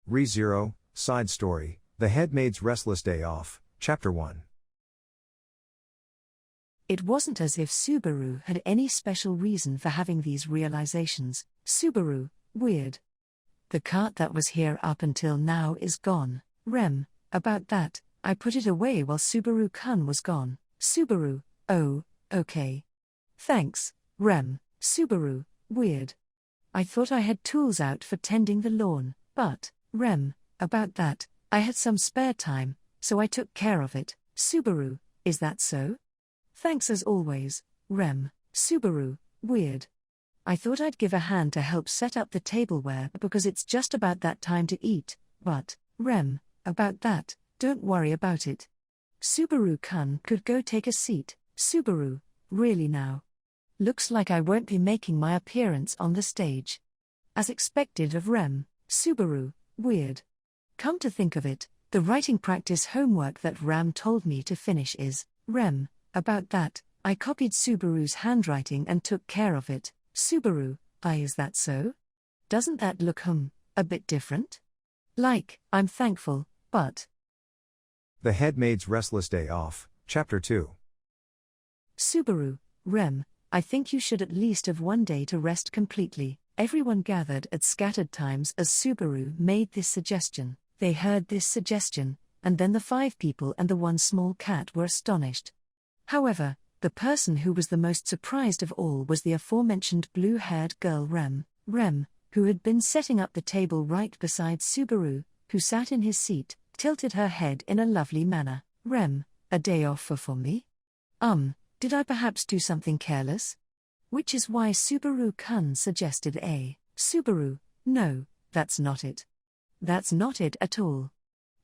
ReZero, Side Story, The Headmaid's Restless Day Off, Chapter 1. It wasn't as if Subaru had any special reason for having these realizations. Subaru, weird. The cart that was here up until now is gone. Rem, about that, I put it away while Subaru-kun was gone. Subaru, oh, okay. Thanks, Rem. Subaru, weird. I thought I had tools out for tending the lawn, but, Rem, about that, I had some spare time, so I took care of it. Subaru, is that so? Thanks as always, Rem. Subaru, weird. I thought I'd give a hand to help set up the tableware because it's just about that time to eat, but, Rem, about that, don't worry about it. Subaru-kun could go take a seat. Subaru, really now? Looks like I won't be making my appearance on the stage. As expected of Rem. Subaru, weird. Come to think of it, the writing practice homework that Ram told me to finish is, Rem, about that, I copied Subaru's handwriting and took care of it. Subaru, is that so? Doesn't that look, a bit different? Like, I'm thankful, but... The Headmaid's Restless Day Off, Chapter 2. Subaru, Rem, I think you should at least have one day to rest completely. Everyone gathered at scattered times as Subaru made this suggestion. They heard this suggestion, and then the 5 people and the 1 small cat were astonished. However, the person who was the most surprised of all was the aforementioned blue-haired girl Rem, who had been setting up the table right beside Subaru, who sat in his seat, tilted her head in a lovely manner. Rem, a day off for me? Did I perhaps do something careless? Which is why Subaru-kun suggested a. Subaru, no, that's not it. That's not it at all.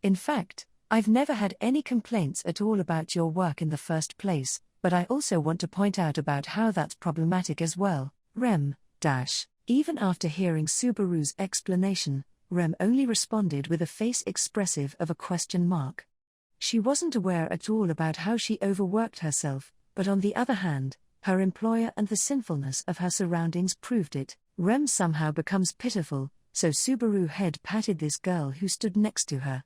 In fact, I've never had any complaints at all about your work in the first place, but I also want to point out about how that's problematic as well. Rem, even after hearing Subaru's explanation, Rem only responded with a face expressive of a question mark. She wasn't aware at all about how she overworked herself, but on the other hand, her employer and the sinfulness of her surroundings proved it. Rem somehow becomes pitiful, so Subaru head patted this girl who stood next to her.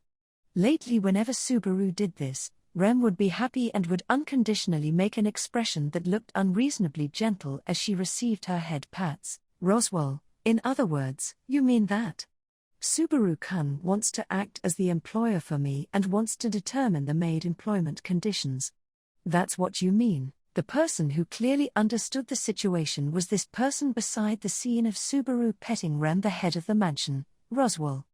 Lately whenever Subaru did this, Rem would be happy and would unconditionally make an expression that looked unreasonably gentle as she received her head pats. Roswell, in other words, you mean that? Subaru-kun wants to act as the employer for me and wants to determine the maid employment conditions. That's what you mean. The person who clearly understood the situation was this person beside the scene of Subaru petting Rem, the head of the mansion, Roswell.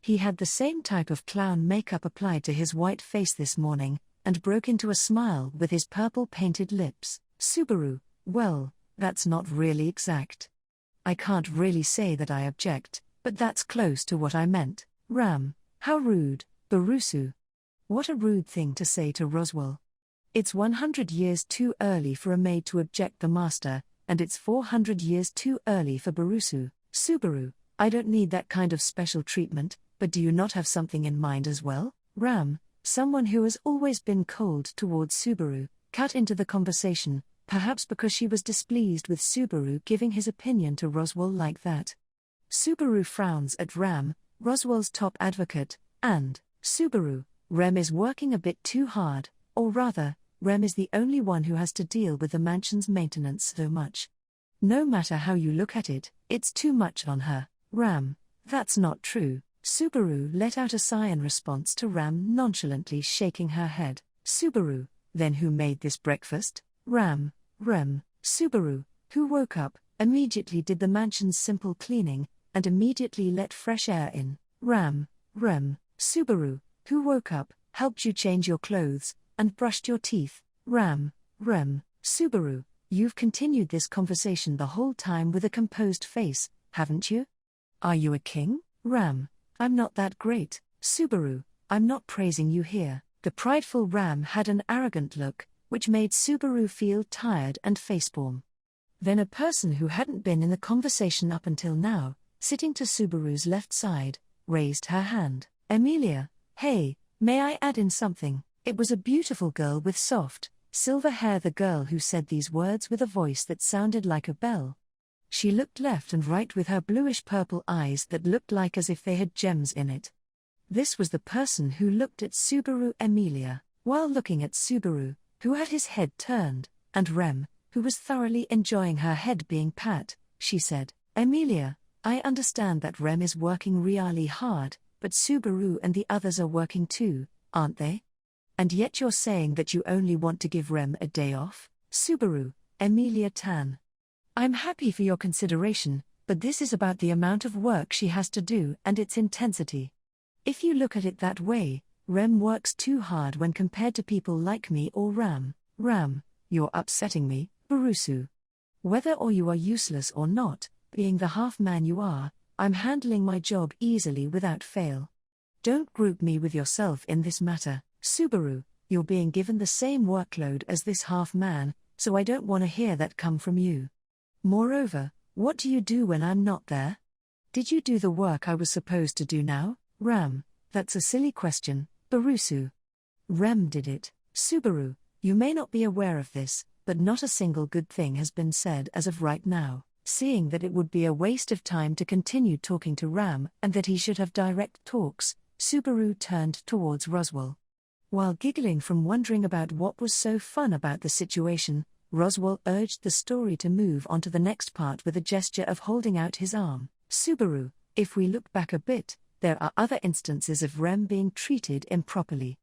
He had the same type of clown makeup applied to his white face this morning, and broke into a smile with his purple painted lips. Subaru, well, that's not really exact. I can't really say that I object, but that's close to what I meant. Ram, how rude, Barusu. What a rude thing to say to Roswell. It's 100 years too early for a maid to object the master, and it's 400 years too early for Barusu. Subaru, I don't need that kind of special treatment, but do you not have something in mind as well? Ram, someone who has always been cold towards Subaru, cut into the conversation, perhaps because she was displeased with Subaru giving his opinion to Roswell like that. Subaru frowns at Ram, Roswell's top advocate, and, Subaru, Rem is working a bit too hard, or rather, Rem is the only one who has to deal with the mansion's maintenance so much. No matter how you look at it, it's too much on her. Ram, that's not true. Subaru let out a sigh in response to Ram nonchalantly shaking her head. Subaru, then who made this breakfast? Ram, Subaru, who woke up, immediately did the mansion's simple cleaning, and immediately let fresh air in. Ram, Subaru, who woke up, helped you change your clothes, and brushed your teeth. Ram, Subaru, you've continued this conversation the whole time with a composed face, haven't you? Are you a king? Ram, I'm not that great. Subaru, I'm not praising you here. The prideful Ram had an arrogant look, which made Subaru feel tired and facepalm. Then a person who hadn't been in the conversation up until now, sitting to Subaru's left side, raised her hand. Emilia, hey, may I add in something? It was a beautiful girl with soft, silver hair, the girl who said these words with a voice that sounded like a bell. She looked left and right with her bluish-purple eyes that looked like as if they had gems in it. This was the person who looked at Subaru Emilia, while looking at Subaru, who had his head turned, and Rem, who was thoroughly enjoying her head being pat. She said, "Emilia, I understand that Rem is working really hard, but Subaru and the others are working too, aren't they? And yet you're saying that you only want to give Rem a day off, Subaru, Emilia Tan. I'm happy for your consideration, but this is about the amount of work she has to do and its intensity. If you look at it that way, Rem works too hard when compared to people like me or Ram. Ram, you're upsetting me, Barusu. Whether or you are useless or not, being the half-man you are, I'm handling my job easily without fail. Don't group me with yourself in this matter, Subaru, you're being given the same workload as this half-man, so I don't want to hear that come from you. Moreover, what do you do when I'm not there? Did you do the work I was supposed to do now, Ram? That's a silly question, Barusu. Rem did it, Subaru, you may not be aware of this, but not a single good thing has been said as of right now, seeing that it would be a waste of time to continue talking to Ram and that he should have direct talks. Subaru turned towards Roswell. While giggling from wondering about what was so fun about the situation, Roswell urged the story to move on to the next part with a gesture of holding out his arm. Subaru, if we look back a bit, there are other instances of Rem being treated improperly.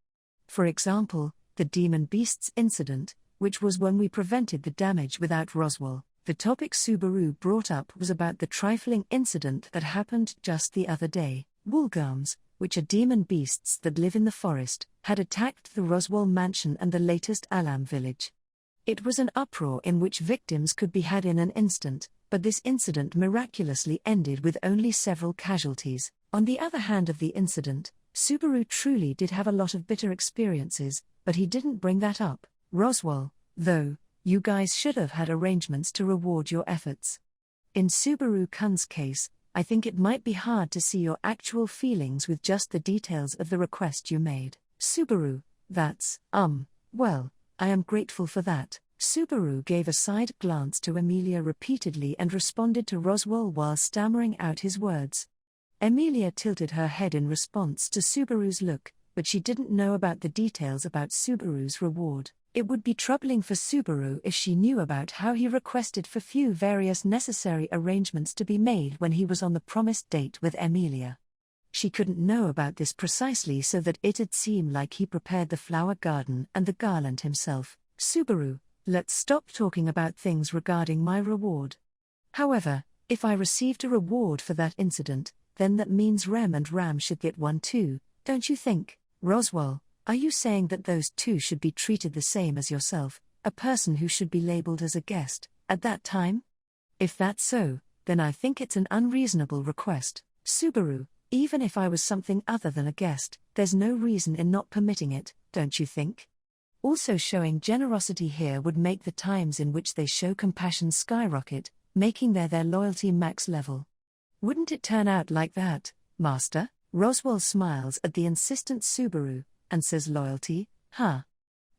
For example, the Demon Beasts incident, which was when we prevented the damage without Roswell. The topic Subaru brought up was about the trifling incident that happened just the other day. Woolgums, which are demon beasts that live in the forest, had attacked the Roswell mansion and the latest Alam village. It was an uproar in which victims could be had in an instant, but this incident miraculously ended with only several casualties. On the other hand of the incident, Subaru truly did have a lot of bitter experiences, but he didn't bring that up. Roswell, though, you guys should have had arrangements to reward your efforts. In Subaru-kun's case, I think it might be hard to see your actual feelings with just the details of the request you made. Subaru, that's, well, I am grateful for that. Subaru gave a side glance to Emilia repeatedly and responded to Roswell while stammering out his words. Emilia tilted her head in response to Subaru's look, but she didn't know about the details about Subaru's reward. It would be troubling for Subaru if she knew about how he requested for various necessary arrangements to be made when he was on the promised date with Emilia. She couldn't know about this precisely so that it'd seem like he prepared the flower garden and the garland himself. Subaru, let's stop talking about things regarding my reward. However, if I received a reward for that incident, then that means Rem and Ram should get one too, don't you think? Roswell, are you saying that those two should be treated the same as yourself, a person who should be labeled as a guest, at that time? If that's so, then I think it's an unreasonable request. Subaru, even if I was something other than a guest, there's no reason in not permitting it, don't you think? Also, showing generosity here would make the times in which they show compassion skyrocket, making their loyalty max level. Wouldn't it turn out like that, Master? Roswell smiles at the insistent Subaru, and says loyalty, huh?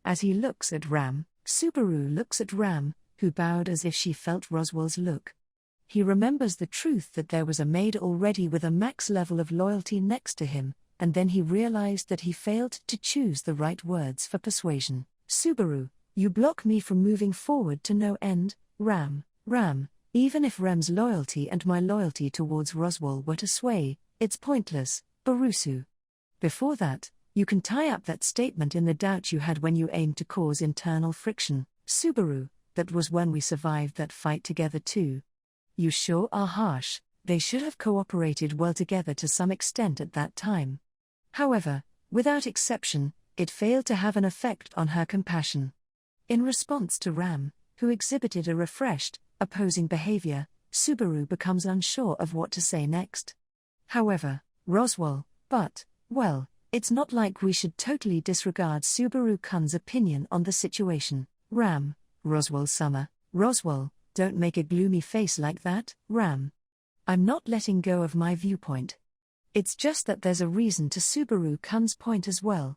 As he looks at Ram, Subaru looks at Ram, who bowed as if she felt Roswell's look. He remembers the truth that there was a maid already with a max level of loyalty next to him, and then he realized that he failed to choose the right words for persuasion. Subaru, you block me from moving forward to no end. Ram, even if Rem's loyalty and my loyalty towards Roswell were to sway, it's pointless, Barusu. Before that, you can tie up that statement in the doubt you had when you aimed to cause internal friction. Subaru, that was when we survived that fight together too. You sure are harsh. They should have cooperated well together to some extent at that time. However, without exception, it failed to have an effect on her compassion. In response to Ram, who exhibited a refreshed, opposing behavior, Subaru becomes unsure of what to say next. However, Roswell, well, it's not like we should totally disregard Subaru-kun's opinion on the situation. Ram, Roswell-sama, Roswell, don't make a gloomy face like that, Ram. I'm not letting go of my viewpoint. It's just that there's a reason to Subaru-kun's point as well.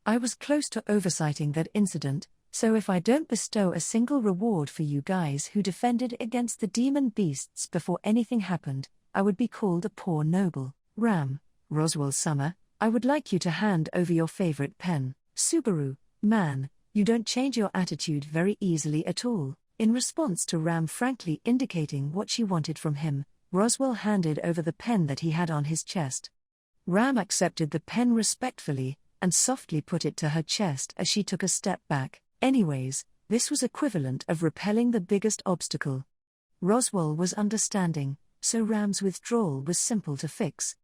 I was close to oversighting that incident, So if I don't bestow a single reward for you guys who defended against the demon beasts before anything happened, I would be called a poor noble. Ram, Roswell Summer, I would like you to hand over your favorite pen. Subaru, man, you don't change your attitude very easily at all. In response to Ram frankly indicating what she wanted from him, Roswell handed over the pen that he had on his chest. Ram accepted the pen respectfully, and softly put it to her chest as she took a step back. Anyways, this was equivalent of repelling the biggest obstacle. Roswell was understanding, so Ram's withdrawal was simple to fix.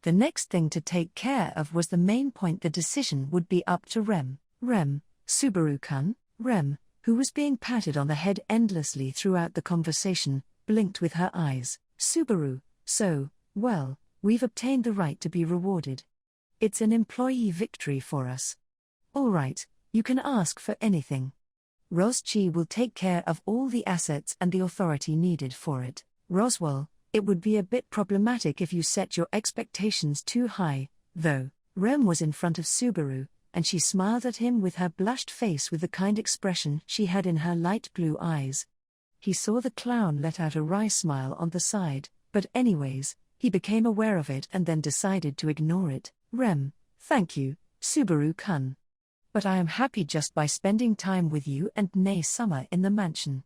The next thing to take care of was the main point. The decision would be up to Rem. Rem, Subaru-kun. Rem, who was being patted on the head endlessly throughout the conversation, blinked with her eyes. Subaru, so, well, we've obtained the right to be rewarded. It's an employee victory for us. All right, you can ask for anything. Ros-chi will take care of all the assets and the authority needed for it. Roswell, it would be a bit problematic if you set your expectations too high, though. Rem was in front of Subaru, and she smiled at him with her blushed face with the kind expression she had in her light blue eyes. He saw the clown let out a wry smile on the side, but anyways, he became aware of it and then decided to ignore it. Rem, thank you, Subaru-kun. But I am happy just by spending time with you and Nei-sama in the mansion.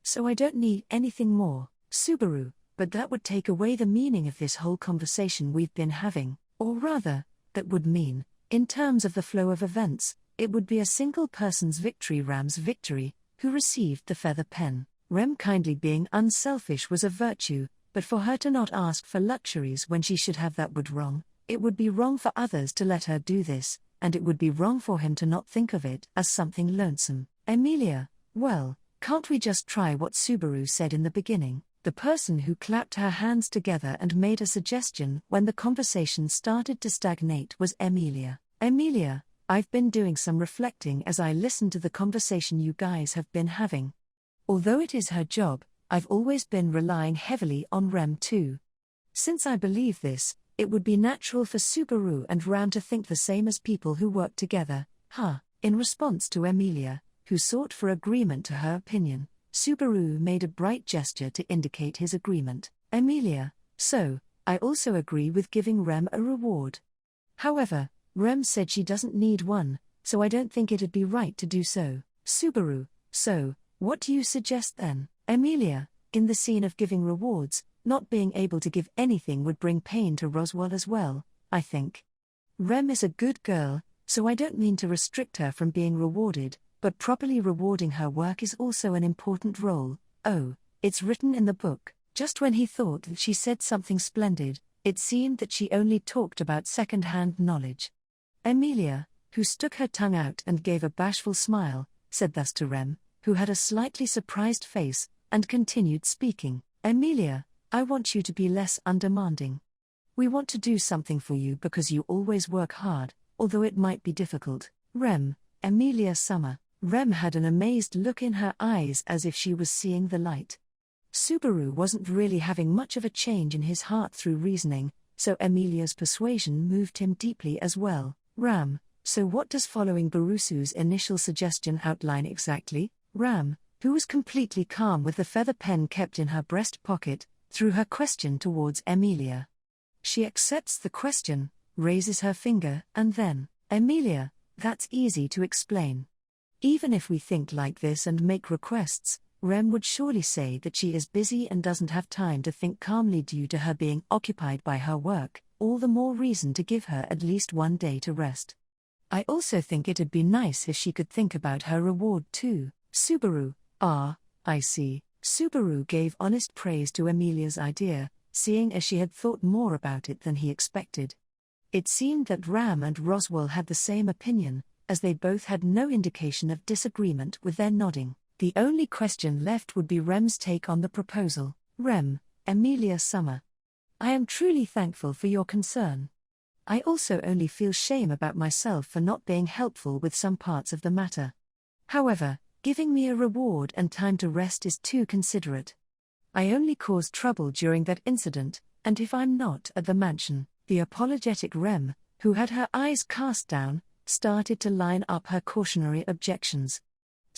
So I don't need anything more, Subaru, but that would take away the meaning of this whole conversation we've been having, or rather, that would mean, in terms of the flow of events, it would be a single person's victory, Ram's victory, who received the feather pen. Rem kindly being unselfish was a virtue, but for her to not ask for luxuries when she should have that would wrong. It would be wrong for others to let her do this, and it would be wrong for him to not think of it as something lonesome. Emilia, well, can't we just try what Subaru said in the beginning? The person who clapped her hands together and made a suggestion when the conversation started to stagnate was Emilia. Emilia, I've been doing some reflecting as I listened to the conversation you guys have been having. Although it is her job, I've always been relying heavily on Rem too. Since I believe this, it would be natural for Subaru and Ram to think the same as people who work together. In response to Emilia, who sought for agreement to her opinion, Subaru made a bright gesture to indicate his agreement. Emilia, so, I also agree with giving Rem a reward. However, Rem said she doesn't need one, so I don't think it'd be right to do so. Subaru, so, what do you suggest then? Emilia, in the scene of giving rewards, not being able to give anything would bring pain to Roswell as well, I think. Rem is a good girl, so I don't mean to restrict her from being rewarded, but properly rewarding her work is also an important role. Oh, it's written in the book. Just when he thought that she said something splendid, it seemed that she only talked about second-hand knowledge. Emilia, who stuck her tongue out and gave a bashful smile, said thus to Rem, who had a slightly surprised face, and continued speaking. Emilia, I want you to be less undemanding. We want to do something for you because you always work hard, although it might be difficult. Rem, Emilia Summer. Rem had an amazed look in her eyes as if she was seeing the light. Subaru wasn't really having much of a change in his heart through reasoning, so Emilia's persuasion moved him deeply as well. Ram, so what does following Barusu's initial suggestion outline exactly? Ram, who was completely calm with the feather pen kept in her breast pocket, threw her question towards Emilia. She accepts the question, raises her finger, and then, Emilia, that's easy to explain. Even if we think like this and make requests, Rem would surely say that she is busy and doesn't have time to think calmly due to her being occupied by her work, all the more reason to give her at least one day to rest. I also think it'd be nice if she could think about her reward too. Subaru, I see. Subaru gave honest praise to Emilia's idea, seeing as she had thought more about it than he expected. It seemed that Ram and Roswell had the same opinion, as they both had no indication of disagreement with their nodding. The only question left would be Rem's take on the proposal. Rem, Emilia Summer. I am truly thankful for your concern. I also only feel shame about myself for not being helpful with some parts of the matter. However, giving me a reward and time to rest is too considerate. I only caused trouble during that incident, and if I'm not at the mansion, the apologetic Rem, who had her eyes cast down, started to line up her cautionary objections.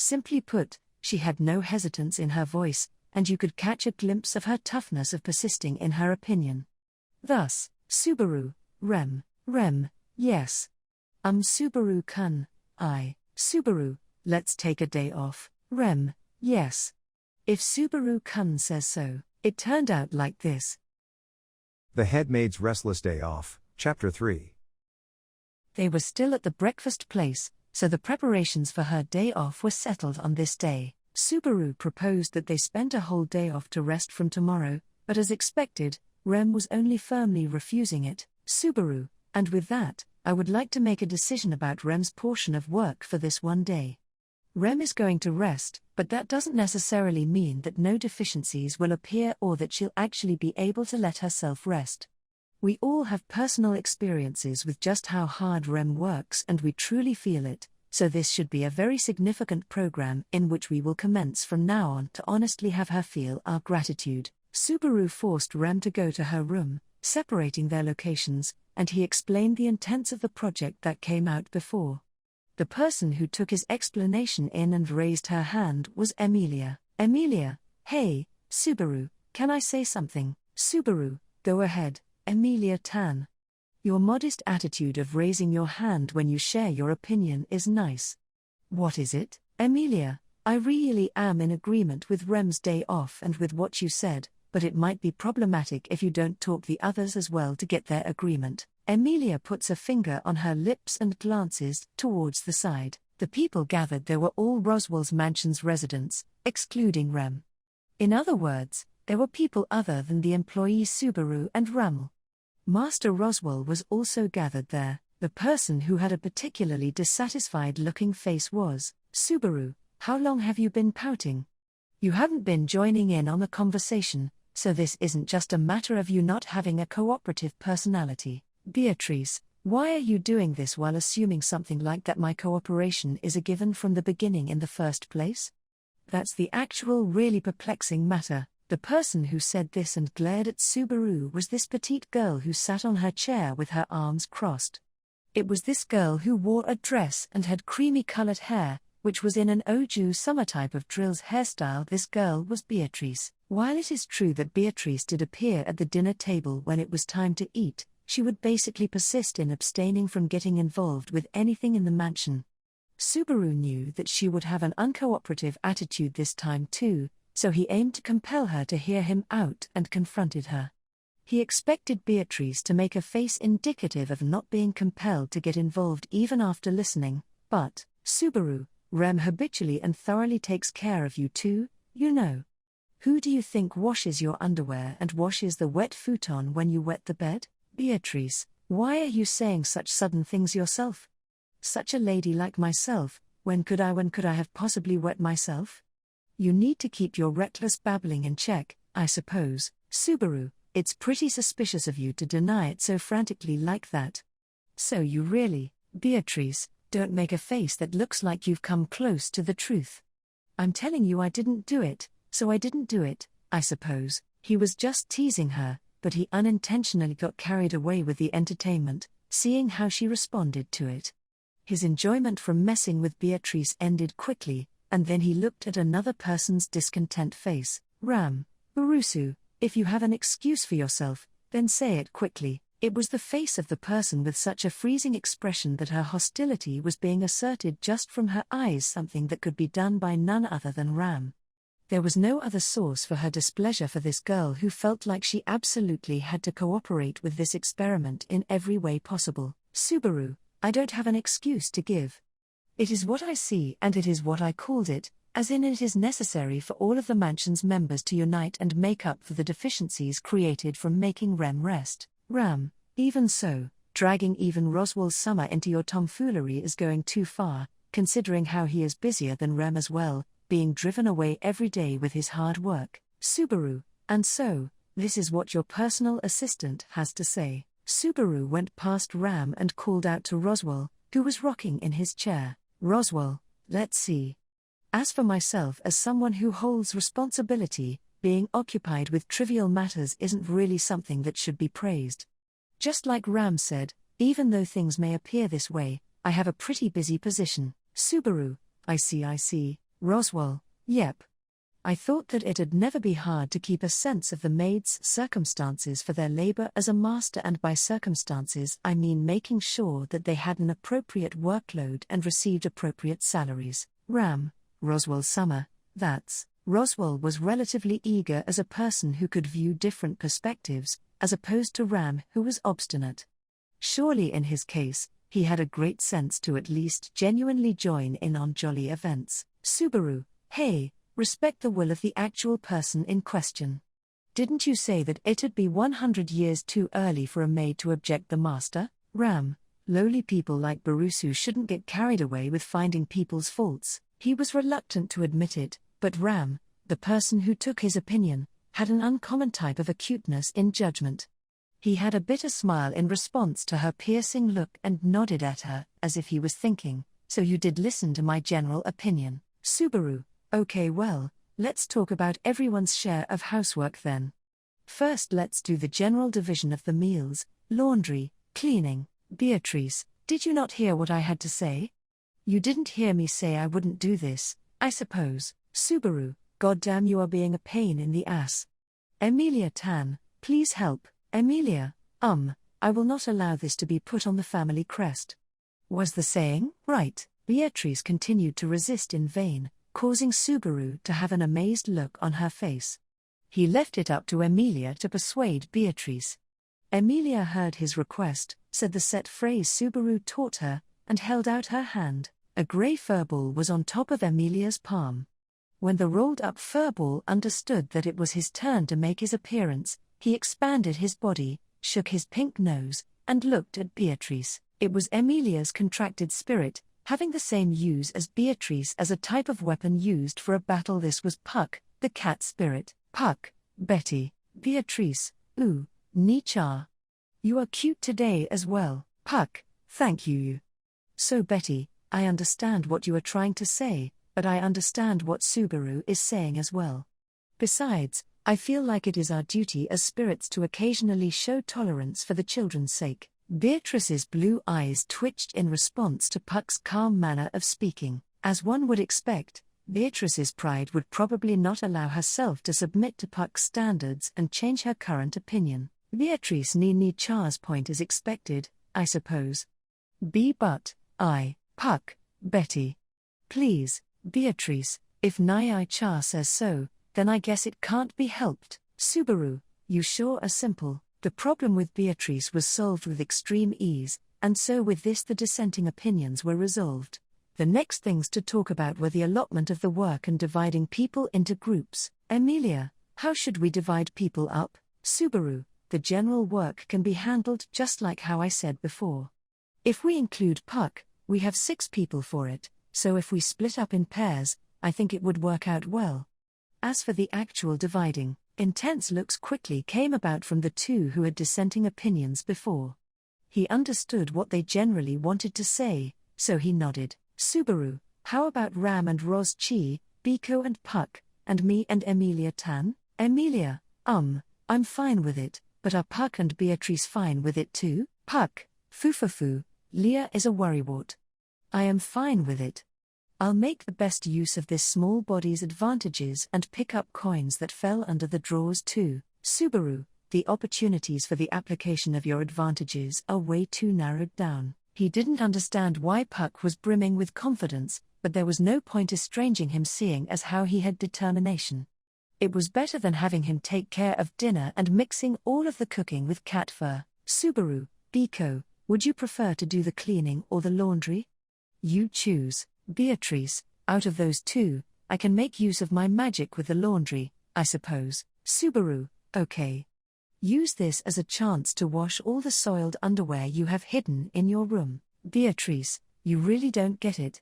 Simply put, she had no hesitance in her voice, and you could catch a glimpse of her toughness of persisting in her opinion. Thus, Subaru, Rem, yes. Subaru-kun, Subaru, let's take a day off, Rem, yes. If Subaru-kun says so, it turned out like this. The Headmaid's Restless Day Off, Chapter 3. They were still at the breakfast place, so the preparations for her day off were settled on this day. Subaru proposed that they spend a whole day off to rest from tomorrow, but as expected, Rem was only firmly refusing it. Subaru, and with that, I would like to make a decision about Rem's portion of work for this one day. Rem is going to rest, but that doesn't necessarily mean that no deficiencies will appear or that she'll actually be able to let herself rest. We all have personal experiences with just how hard Rem works and we truly feel it, so this should be a very significant program in which we will commence from now on to honestly have her feel our gratitude. Subaru forced Rem to go to her room, separating their locations, and he explained the intents of the project that came out before. The person who took his explanation in and raised her hand was Emilia. Emilia, hey, Subaru, can I say something? Subaru, go ahead, Emilia-tan. Your modest attitude of raising your hand when you share your opinion is nice. What is it, Emilia? I really am in agreement with Rem's day off and with what you said, but it might be problematic if you don't talk the others as well to get their agreement. Emilia puts a finger on her lips and glances towards the side. The people gathered there were all Roswell's mansion's residents, excluding Rem. In other words, there were people other than the employees Subaru and Ramel. Master Roswell was also gathered there. The person who had a particularly dissatisfied-looking face was, Subaru, how long have you been pouting? You haven't been joining in on the conversation, so this isn't just a matter of you not having a cooperative personality. Beatrice, why are you doing this while assuming something like that my cooperation is a given from the beginning in the first place? That's the actual really perplexing matter. The person who said this and glared at Subaru was this petite girl who sat on her chair with her arms crossed. It was this girl who wore a dress and had creamy-colored hair, which was in an Oju summer type of drills hairstyle. This girl was Beatrice. While it is true that Beatrice did appear at the dinner table when it was time to eat, she would basically persist in abstaining from getting involved with anything in the mansion. Subaru knew that she would have an uncooperative attitude this time too, so he aimed to compel her to hear him out and confronted her. He expected Beatrice to make a face indicative of not being compelled to get involved even after listening, but, Subaru, Rem habitually and thoroughly takes care of you too, you know. Who do you think washes your underwear and washes the wet futon when you wet the bed? Beatrice, why are you saying such sudden things yourself? Such a lady like myself, when could I have possibly wet myself? You need to keep your reckless babbling in check, I suppose, Subaru. It's pretty suspicious of you to deny it so frantically like that. So you really, Beatrice, don't make a face that looks like you've come close to the truth. I'm telling you I didn't do it, so I didn't do it, I suppose. He was just teasing her, but he unintentionally got carried away with the entertainment, seeing how she responded to it. His enjoyment from messing with Beatrice ended quickly, and then he looked at another person's discontent face. Ram, Barusu, if you have an excuse for yourself, then say it quickly. It was the face of the person with such a freezing expression that her hostility was being asserted just from her eyes, something that could be done by none other than Ram. There was no other source for her displeasure for this girl who felt like she absolutely had to cooperate with this experiment in every way possible. Subaru, I don't have an excuse to give. It is what I see and it is what I called it, as in it is necessary for all of the mansion's members to unite and make up for the deficiencies created from making Rem rest. Ram, even so, dragging even Roswell's summer into your tomfoolery is going too far, considering how he is busier than Rem as well, being driven away every day with his hard work. Subaru, and so, this is what your personal assistant has to say. Subaru went past Ram and called out to Roswell, who was rocking in his chair. Roswell, let's see. As for myself, as someone who holds responsibility, being occupied with trivial matters isn't really something that should be praised. Just like Ram said, even though things may appear this way, I have a pretty busy position. Subaru, I see. Roswell, yep. I thought that it'd never be hard to keep a sense of the maid's circumstances for their labor as a master, and by circumstances I mean making sure that they had an appropriate workload and received appropriate salaries. Ram, Roswell Summer, that's. Roswell was relatively eager as a person who could view different perspectives, as opposed to Ram, who was obstinate. Surely in his case, he had a great sense to at least genuinely join in on jolly events. Subaru, hey, respect the will of the actual person in question. Didn't you say that it'd be 100 years too early for a maid to object the master? Ram, lowly people like Barusu shouldn't get carried away with finding people's faults. He was reluctant to admit it, but Ram, the person who took his opinion, had an uncommon type of acuteness in judgment. He had a bitter smile in response to her piercing look and nodded at her, as if he was thinking, so you did listen to my general opinion. Subaru, okay, well, let's talk about everyone's share of housework then. First let's do the general division of the meals, laundry, cleaning. Beatrice, did you not hear what I had to say? You didn't hear me say I wouldn't do this, I suppose. Subaru, goddamn, you are being a pain in the ass. Emilia Tan, please help. Emilia, I will not allow this to be put on the family crest. Was the saying right? Beatrice continued to resist in vain, causing Subaru to have an amazed look on her face. He left it up to Emilia to persuade Beatrice. Emilia heard his request, said the set phrase Subaru taught her, and held out her hand. A grey furball was on top of Emilia's palm. When the rolled-up furball understood that it was his turn to make his appearance, he expanded his body, shook his pink nose, and looked at Beatrice. It was Emilia's contracted spirit, having the same use as Beatrice as a type of weapon used for a battle. This was Puck, the cat spirit. Puck, Betty, Beatrice, ooh, Ni-cha. You are cute today as well. Puck, thank you. So Betty, I understand what you are trying to say, but I understand what Subaru is saying as well. Besides, I feel like it is our duty as spirits to occasionally show tolerance for the children's sake. Beatrice's blue eyes twitched in response to Puck's calm manner of speaking. As one would expect, Beatrice's pride would probably not allow herself to submit to Puck's standards and change her current opinion. Beatrice Ni-cha's point is expected, I suppose. But, Puck, Betty. Please, Beatrice, if Ni-cha says so, then I guess it can't be helped. Subaru, you sure are simple. The problem with Beatrice was solved with extreme ease, and so with this the dissenting opinions were resolved. The next things to talk about were the allotment of the work and dividing people into groups. Emilia, how should we divide people up? Subaru, the general work can be handled just like how I said before. If we include Puck, we have 6 people for it, so if we split up in pairs, I think it would work out well. As for the actual dividing, intense looks quickly came about from the two who had dissenting opinions before. He understood what they generally wanted to say, so he nodded. Subaru, how about Ram and Roz Chi, Biko and Puck, and me and Emilia Tan? Emilia, I'm fine with it, but are Puck and Beatrice fine with it too? Puck, Fufafu, Leah is a worrywart. I am fine with it. I'll make the best use of this small body's advantages and pick up coins that fell under the drawers too. Subaru, the opportunities for the application of your advantages are way too narrowed down. He didn't understand why Puck was brimming with confidence, but there was no point estranging him seeing as how he had determination. It was better than having him take care of dinner and mixing all of the cooking with cat fur. Subaru, Biko, would you prefer to do the cleaning or the laundry? You choose. Beatrice, out of those two, I can make use of my magic with the laundry, I suppose. Subaru, okay. Use this as a chance to wash all the soiled underwear you have hidden in your room. Beatrice, you really don't get it.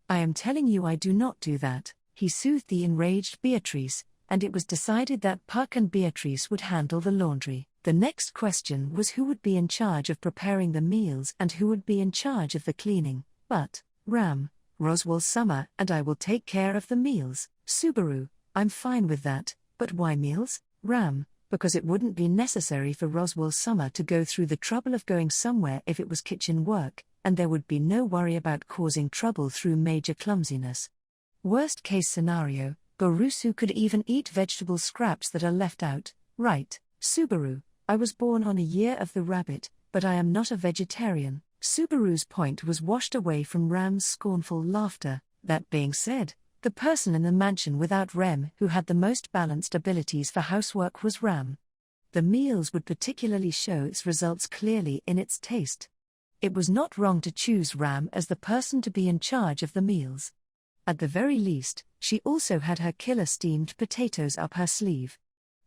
I am telling you I do not do that. He soothed the enraged Beatrice, and it was decided that Puck and Beatrice would handle the laundry. The next question was who would be in charge of preparing the meals and who would be in charge of the cleaning. But, Ram, Roswell Summer and I will take care of the meals. Subaru, I'm fine with that, but why meals? Ram, because it wouldn't be necessary for Roswell Summer to go through the trouble of going somewhere if it was kitchen work, and there would be no worry about causing trouble through major clumsiness. Worst case scenario, Borusu could even eat vegetable scraps that are left out, right? Subaru, I was born on a year of the rabbit, but I am not a vegetarian. Subaru's point was washed away from Ram's scornful laughter. That being said, the person in the mansion without Rem who had the most balanced abilities for housework was Ram. The meals would particularly show its results clearly in its taste. It was not wrong to choose Ram as the person to be in charge of the meals. At the very least, she also had her killer steamed potatoes up her sleeve.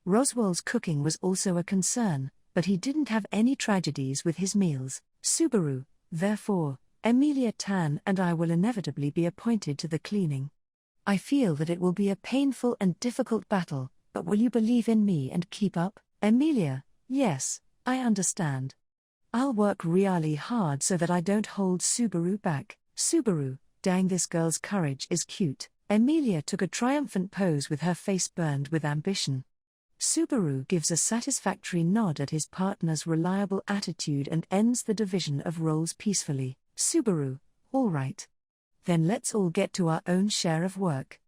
Roswell's cooking was also a concern, but he didn't have any tragedies with his meals. Subaru, therefore, Emilia Tan and I will inevitably be appointed to the cleaning. I feel that it will be a painful and difficult battle, but will you believe in me and keep up? Emilia, yes, I understand. I'll work really hard so that I don't hold Subaru back. Subaru, dang, this girl's courage is cute. Emilia took a triumphant pose with her face burned with ambition. Subaru gives a satisfactory nod at his partner's reliable attitude and ends the division of roles peacefully. Subaru, all right. Then let's all get to our own share of work.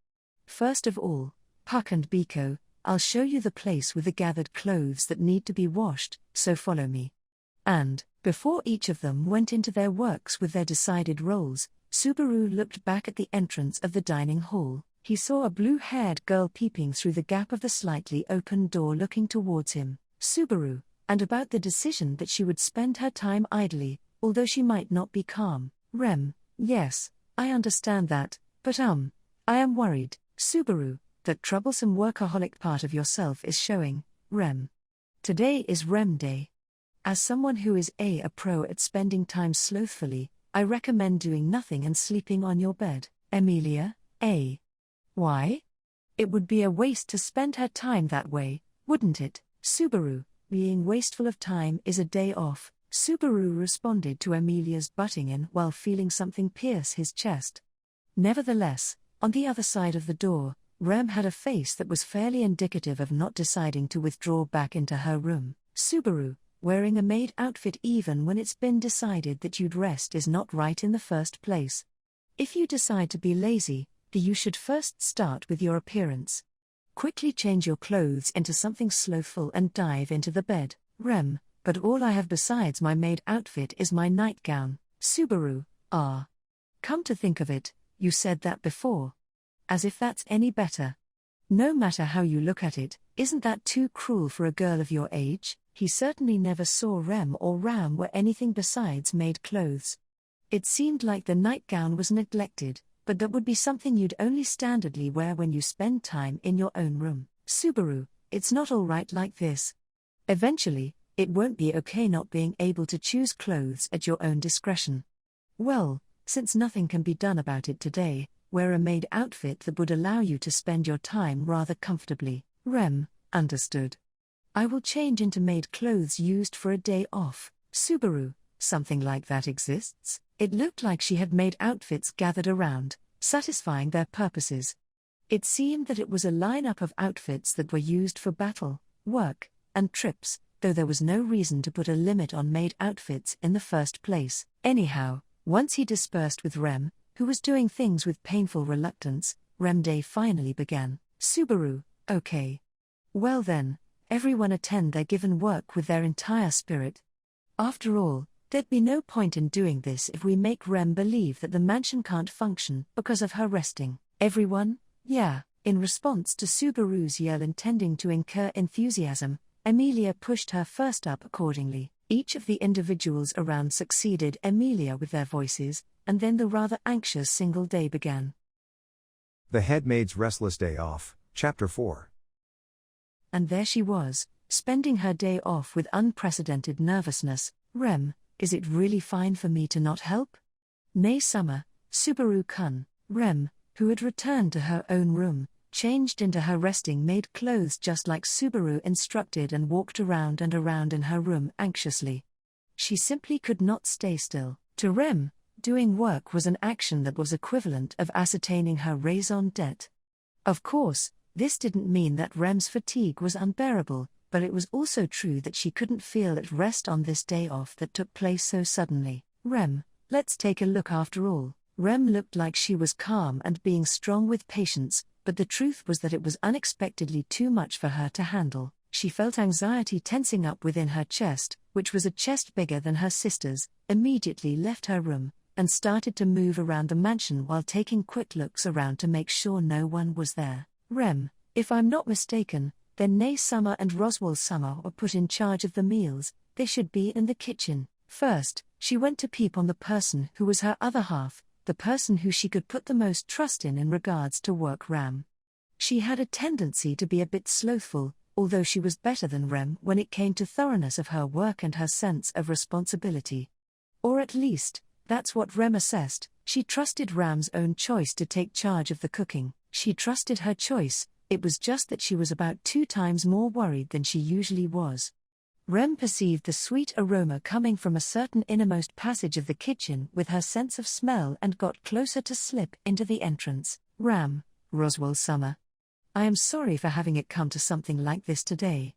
First of all, Puck and Biko, I'll show you the place with the gathered clothes that need to be washed, so follow me. And, before each of them went into their works with their decided roles, Subaru looked back at the entrance of the dining hall. He saw a blue-haired girl peeping through the gap of the slightly open door looking towards him. Subaru, and about the decision that she would spend her time idly, although she might not be calm. Rem, yes, I understand that, but I am worried. Subaru, that troublesome workaholic part of yourself is showing. Rem. Today is Rem Day. As someone who is a pro at spending time slothfully, I recommend doing nothing and sleeping on your bed. Emilia, Why? It would be a waste to spend her time that way, wouldn't it? Subaru, being wasteful of time is a day off. Subaru responded to Emilia's butting in while feeling something pierce his chest. Nevertheless, on the other side of the door, Rem had a face that was fairly indicative of not deciding to withdraw back into her room. Subaru, wearing a maid outfit even when it's been decided that you'd rest is not right in the first place. If you decide to be lazy, you should first start with your appearance. Quickly change your clothes into something slothful and dive into the bed. Rem, but all I have besides my maid outfit is my nightgown. Subaru, come to think of it, you said that before. As if that's any better. No matter how you look at it, isn't that too cruel for a girl of your age? He certainly never saw Rem or Ram wear anything besides maid clothes. It seemed like the nightgown was neglected, but that would be something you'd only standardly wear when you spend time in your own room. Subaru, it's not all right like this. Eventually, it won't be okay not being able to choose clothes at your own discretion. Well, since nothing can be done about it today, wear a maid outfit that would allow you to spend your time rather comfortably. Rem, understood. I will change into maid clothes used for a day off. Subaru, something like that exists? It looked like she had maid outfits gathered around, satisfying their purposes. It seemed that it was a lineup of outfits that were used for battle, work, and trips, though there was no reason to put a limit on maid outfits in the first place. Anyhow, once he dispersed with Rem, who was doing things with painful reluctance, Rem Day finally began. Subaru, okay. Well then, everyone attend their given work with their entire spirit. After all, there'd be no point in doing this if we make Rem believe that the mansion can't function because of her resting. Everyone? Yeah. In response to Subaru's yell intending to incur enthusiasm, Emilia pushed her first up accordingly. Each of the individuals around succeeded Emilia with their voices, and then the rather anxious single day began. The Head Maid's Restless Day Off, Chapter 4. And there she was, spending her day off with unprecedented nervousness. Rem, is it really fine for me to not help? Nay summer, Subaru-kun. Rem, who had returned to her own room, changed into her resting maid clothes just like Subaru instructed and walked around and around in her room anxiously. She simply could not stay still. To Rem, doing work was an action that was equivalent of ascertaining her raison d'etre. Of course, this didn't mean that Rem's fatigue was unbearable, but it was also true that she couldn't feel at rest on this day off that took place so suddenly. Rem, let's take a look after all. Rem looked like she was calm and being strong with patience, but the truth was that it was unexpectedly too much for her to handle. She felt anxiety tensing up within her chest, which was a chest bigger than her sister's, immediately left her room, and started to move around the mansion while taking quick looks around to make sure no one was there. Rem, if I'm not mistaken, then Nay Summer and Roswell Summer were put in charge of the meals. They should be in the kitchen. First, she went to peep on the person who was her other half, the person who she could put the most trust in regards to work. Rem. She had a tendency to be a bit slothful, although she was better than Rem when it came to thoroughness of her work and her sense of responsibility. Or at least, that's what Rem assessed. She trusted Ram's own choice to take charge of the cooking. She trusted her choice, it was just that she was about 2 times more worried than she usually was. Rem perceived the sweet aroma coming from a certain innermost passage of the kitchen with her sense of smell and got closer to slip into the entrance. Ram, Roswell Summer. I am sorry for having it come to something like this today.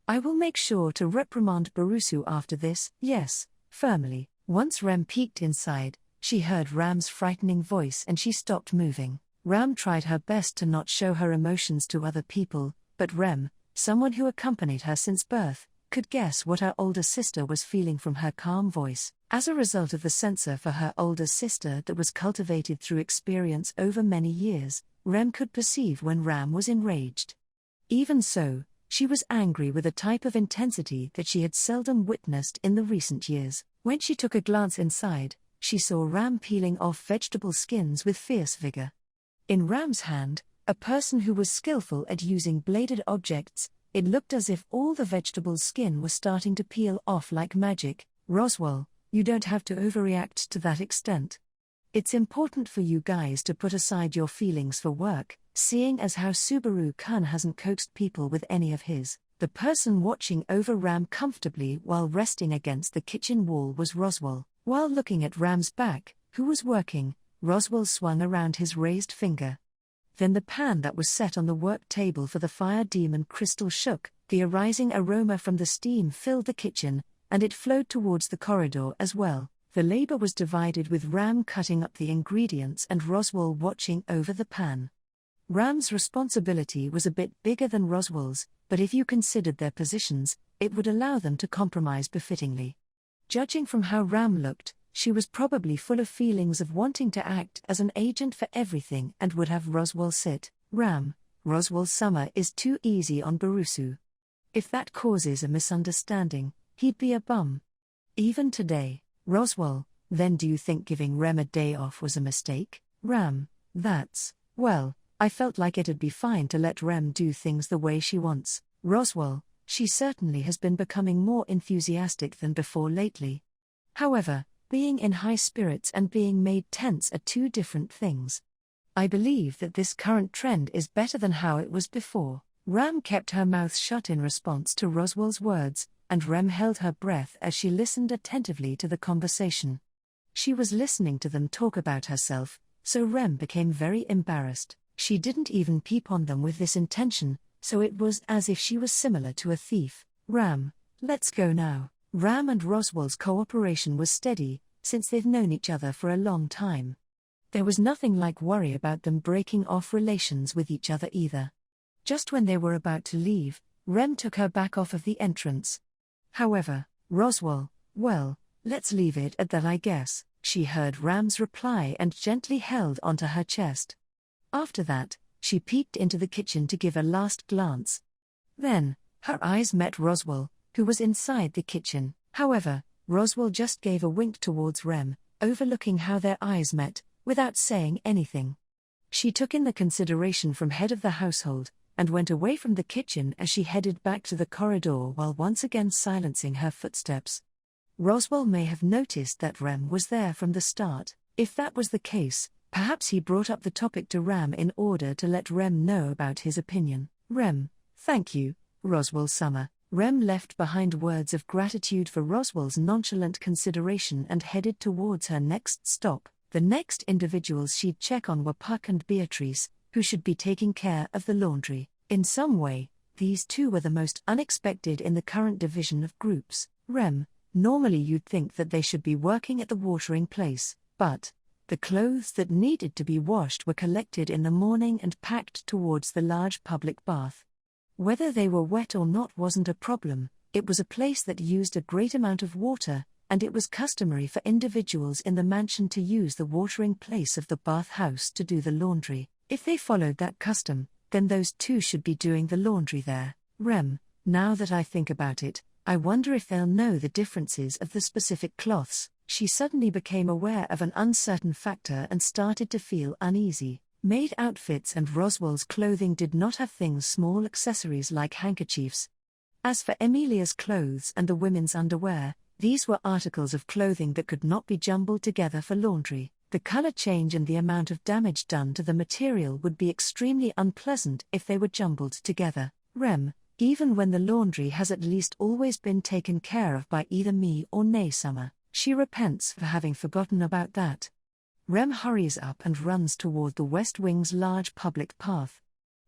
I will make sure to reprimand Barusu after this, yes, firmly. Once Rem peeked inside, she heard Ram's frightening voice and she stopped moving. Ram tried her best to not show her emotions to other people, but Rem, someone who accompanied her since birth, could guess what her older sister was feeling from her calm voice. As a result of the censor for her older sister that was cultivated through experience over many years, Rem could perceive when Ram was enraged. Even so, she was angry with a type of intensity that she had seldom witnessed in the recent years. When she took a glance inside, she saw Ram peeling off vegetable skins with fierce vigor. In Ram's hand, a person who was skillful at using bladed objects, it looked as if all the vegetable skin was starting to peel off like magic. Roswell, you don't have to overreact to that extent. It's important for you guys to put aside your feelings for work, seeing as how Subaru-kun hasn't coaxed people with any of his. The person watching over Ram comfortably while resting against the kitchen wall was Roswell. While looking at Ram's back, who was working, Roswell swung around his raised finger. Then the pan that was set on the work table for the fire demon crystal shook, the arising aroma from the steam filled the kitchen, and it flowed towards the corridor as well. The labor was divided with Ram cutting up the ingredients and Roswell watching over the pan. Ram's responsibility was a bit bigger than Roswell's, but if you considered their positions, it would allow them to compromise befittingly. Judging from how Ram looked, she was probably full of feelings of wanting to act as an agent for everything and would have Roswell sit. Ram, Roswell Summer is too easy on Barusu. If that causes a misunderstanding, he'd be a bum. Even today, Roswell, then do you think giving Rem a day off was a mistake? Ram, well, I felt like it'd be fine to let Rem do things the way she wants. Roswell, she certainly has been becoming more enthusiastic than before lately. However, being in high spirits and being made tense are 2 different things. I believe that this current trend is better than how it was before. Ram kept her mouth shut in response to Roswell's words, and Rem held her breath as she listened attentively to the conversation. She was listening to them talk about herself, so Rem became very embarrassed. She didn't even peep on them with this intention, so it was as if she was similar to a thief. Ram, let's go now. Ram and Roswell's cooperation was steady, since they've known each other for a long time. There was nothing like worry about them breaking off relations with each other either. Just when they were about to leave, Rem took her back off of the entrance. However, Roswell, well, let's leave it at that I guess. She heard Ram's reply and gently held onto her chest. After that, she peeked into the kitchen to give a last glance. Then, her eyes met Roswell, who was inside the kitchen. However, Roswell just gave a wink towards Rem, overlooking how their eyes met, without saying anything. She took in the consideration from head of the household, and went away from the kitchen as she headed back to the corridor while once again silencing her footsteps. Roswell may have noticed that Rem was there from the start. If that was the case, perhaps he brought up the topic to Ram in order to let Rem know about his opinion. Rem, thank you, Roswell Summer. Rem left behind words of gratitude for Roswell's nonchalant consideration and headed towards her next stop. The next individuals she'd check on were Puck and Beatrice, who should be taking care of the laundry. In some way, these 2 were the most unexpected in the current division of groups. Rem, normally you'd think that they should be working at the watering place, but The clothes that needed to be washed were collected in the morning and packed towards the large public bath. Whether they were wet or not wasn't a problem. It was a place that used a great amount of water, and it was customary for individuals in the mansion to use the watering place of the bathhouse to do the laundry. If they followed that custom, then those two should be doing the laundry there. Now that I think about it, I wonder if they'll know the differences of the specific cloths. She suddenly became aware of an uncertain factor and started to feel uneasy. Maid outfits and Roswell's clothing did not have small accessories like handkerchiefs. As for Emilia's clothes and the women's underwear, these were articles of clothing that could not be jumbled together for laundry. The color change and the amount of damage done to the material would be extremely unpleasant if they were jumbled together. Even when the laundry has at least always been taken care of by either me or Summer, she repents for having forgotten about that. Rem hurries up and runs toward the West Wing's large public path.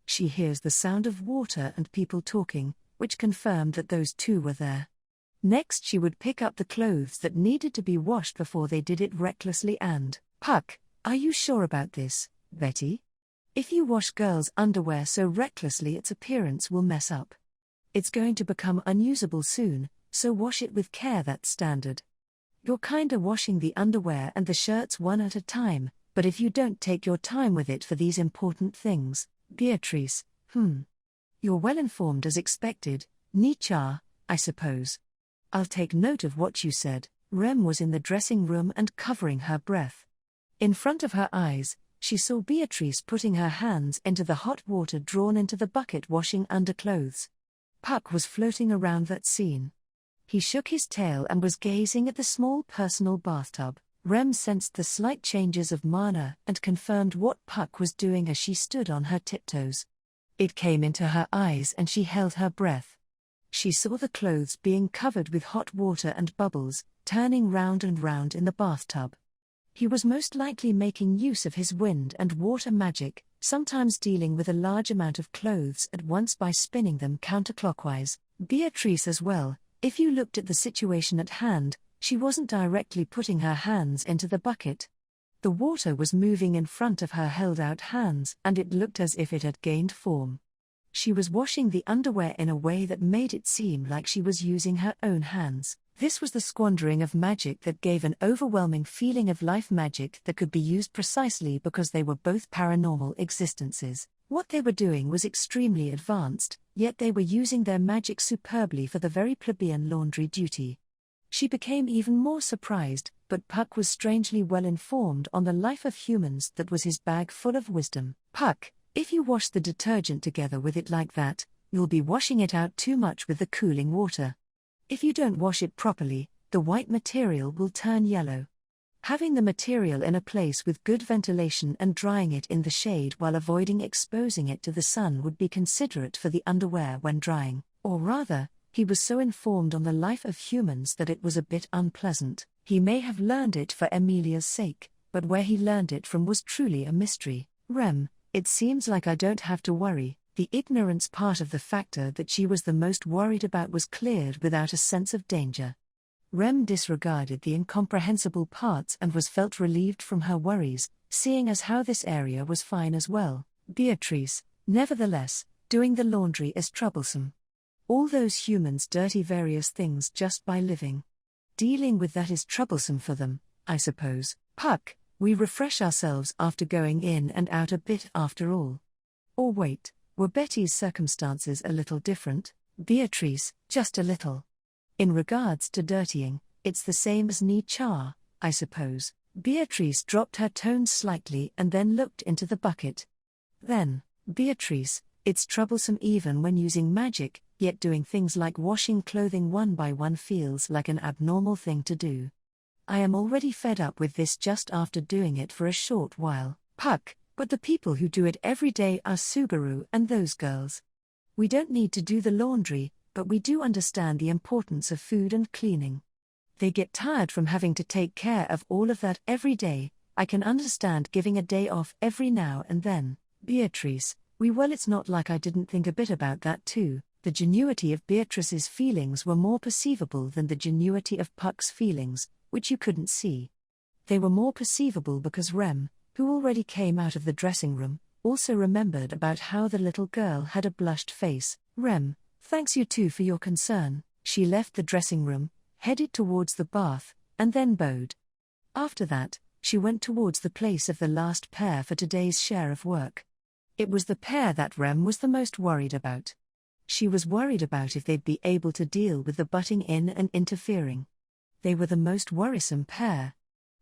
She hears the sound of water and people talking, which confirmed that those two were there. Next she would pick up the clothes that needed to be washed before they did it recklessly and, Puck, are you sure about this, Betty? If you wash girls' underwear so recklessly its appearance will mess up. It's going to become unusable soon, so wash it with care, that's standard. You're kinda washing the underwear and the shirts one at a time, but if you don't take your time with it for these important things, Beatrice, You're well informed as expected, Ni-cha, I suppose. I'll take note of what you said. Rem was in the dressing room and covering her breath. In front of her eyes, she saw Beatrice putting her hands into the hot water drawn into the bucket washing underclothes. Puck was floating around that scene. He shook his tail and was gazing at the small personal bathtub. Rem sensed the slight changes of mana and confirmed what Puck was doing as she stood on her tiptoes. It came into her eyes and she held her breath. She saw the clothes being covered with hot water and bubbles, turning round and round in the bathtub. He was most likely making use of his wind and water magic, sometimes dealing with a large amount of clothes at once by spinning them counterclockwise. Beatrice as well. If you looked at the situation at hand, she wasn't directly putting her hands into the bucket. The water was moving in front of her held-out hands, and it looked as if it had gained form. She was washing the underwear in a way that made it seem like she was using her own hands. This was the squandering of magic that gave an overwhelming feeling of life magic that could be used precisely because they were both paranormal existences. What they were doing was extremely advanced, yet they were using their magic superbly for the very plebeian laundry duty. She became even more surprised, but Puck was strangely well informed on the life of humans. That was his bag full of wisdom. Puck, if you wash the detergent together with it like that, you'll be washing it out too much with the cooling water. If you don't wash it properly, the white material will turn yellow. Having the material in a place with good ventilation and drying it in the shade while avoiding exposing it to the sun would be considerate for the underwear when drying, or rather, he was so informed on the life of humans that it was a bit unpleasant. He may have learned it for Emilia's sake, but where he learned it from was truly a mystery. Rem, it seems like I don't have to worry. The ignorance part of the factor that she was the most worried about was cleared without a sense of danger. Rem disregarded the incomprehensible parts and was felt relieved from her worries, seeing as how this area was fine as well. Beatrice, nevertheless, doing the laundry is troublesome. All those humans dirty various things just by living. Dealing with that is troublesome for them, I suppose. Puck, we refresh ourselves after going in and out a bit after all. Or wait. Were Betty's circumstances a little different? Beatrice, just a little. In regards to dirtying, it's the same as Ni-cha, I suppose. Beatrice dropped her tone slightly and then looked into the bucket. Then, Beatrice, it's troublesome even when using magic, yet doing things like washing clothing one by one feels like an abnormal thing to do. I am already fed up with this just after doing it for a short while. Puck, but the people who do it every day are Subaru and those girls. We don't need to do the laundry, but we do understand the importance of food and cleaning. They get tired from having to take care of all of that every day. I can understand giving a day off every now and then. Beatrice, it's not like I didn't think a bit about that too. The genuity of Beatrice's feelings were more perceivable than the genuity of Puck's feelings, which you couldn't see. They were more perceivable because Rem, who already came out of the dressing room, also remembered about how the little girl had a blushed face. Rem, thanks you too for your concern. She left the dressing room, headed towards the bath, and then bowed. After that, she went towards the place of the last pair for today's share of work. It was the pair that Rem was the most worried about. She was worried about if they'd be able to deal with the butting in and interfering. They were the most worrisome pair.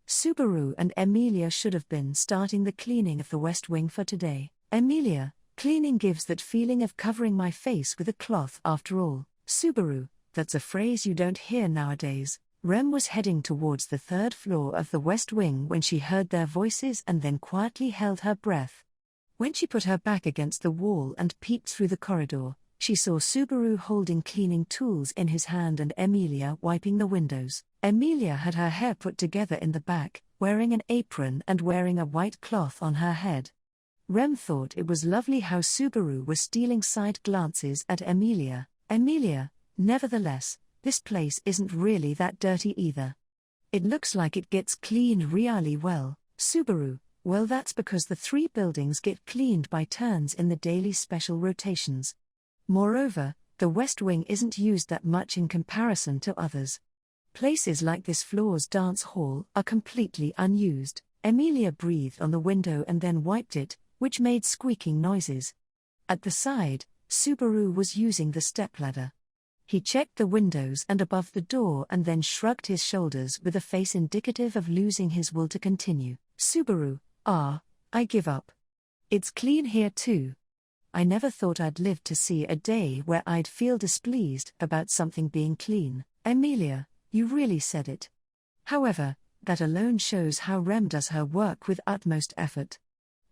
Subaru and Emilia should have been starting the cleaning of the West Wing for today. Emilia, cleaning gives that feeling of covering my face with a cloth after all. Subaru, that's a phrase you don't hear nowadays. Rem was heading towards the third floor of the West Wing when she heard their voices and then quietly held her breath. When she put her back against the wall and peeped through the corridor, she saw Subaru holding cleaning tools in his hand and Emilia wiping the windows. Emilia had her hair put together in the back, wearing an apron and wearing a white cloth on her head. Rem thought it was lovely how Subaru was stealing side glances at Emilia. Emilia, nevertheless, this place isn't really that dirty either. It looks like it gets cleaned really well. Subaru, well, that's because the 3 buildings get cleaned by turns in the daily special rotations. Moreover, the West Wing isn't used that much in comparison to others. Places like this floor's dance hall are completely unused. Emilia breathed on the window and then wiped it, which made squeaking noises. At the side, Subaru was using the stepladder. He checked the windows and above the door and then shrugged his shoulders with a face indicative of losing his will to continue. Subaru, I give up. It's clean here too. I never thought I'd live to see a day where I'd feel displeased about something being clean. Emilia, you really said it. However, that alone shows how Rem does her work with utmost effort.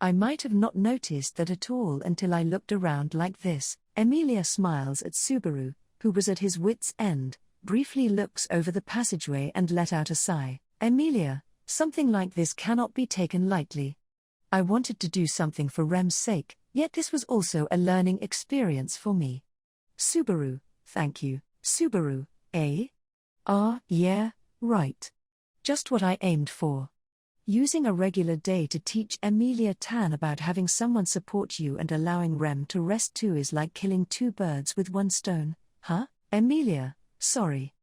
I might have not noticed that at all until I looked around like this. Emilia smiles at Subaru, who was at his wit's end, briefly looks over the passageway and let out a sigh. Emilia, something like this cannot be taken lightly. I wanted to do something for Rem's sake, yet this was also a learning experience for me. Subaru, thank you. Subaru, eh? Yeah, right. Just what I aimed for. Using a regular day to teach Emilia Tan about having someone support you and allowing Rem to rest too is like killing 2 birds with 1 stone. Huh? Emilia, sorry.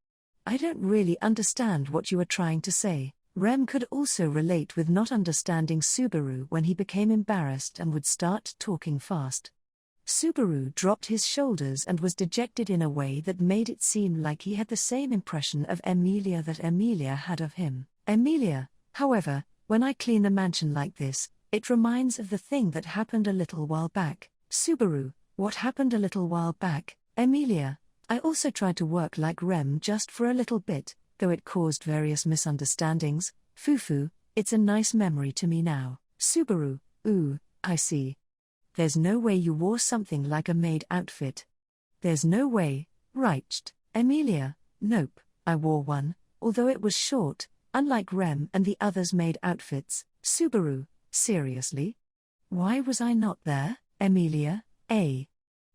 I don't really understand what you are trying to say. Rem could also relate with not understanding Subaru when he became embarrassed and would start talking fast. Subaru dropped his shoulders and was dejected in a way that made it seem like he had the same impression of Emilia that Emilia had of him. Emilia, however, when I clean the mansion like this, it reminds of the thing that happened a little while back. Subaru, what happened a little while back? Emilia, I also tried to work like Rem just for a little bit, though it caused various misunderstandings. Fufu, it's a nice memory to me now. Subaru, ooh, I see. There's no way you wore something like a maid outfit. There's no way, right? Emilia, nope, I wore one, although it was short, unlike Rem and the others' maid outfits. Subaru, seriously? Why was I not there? Emilia,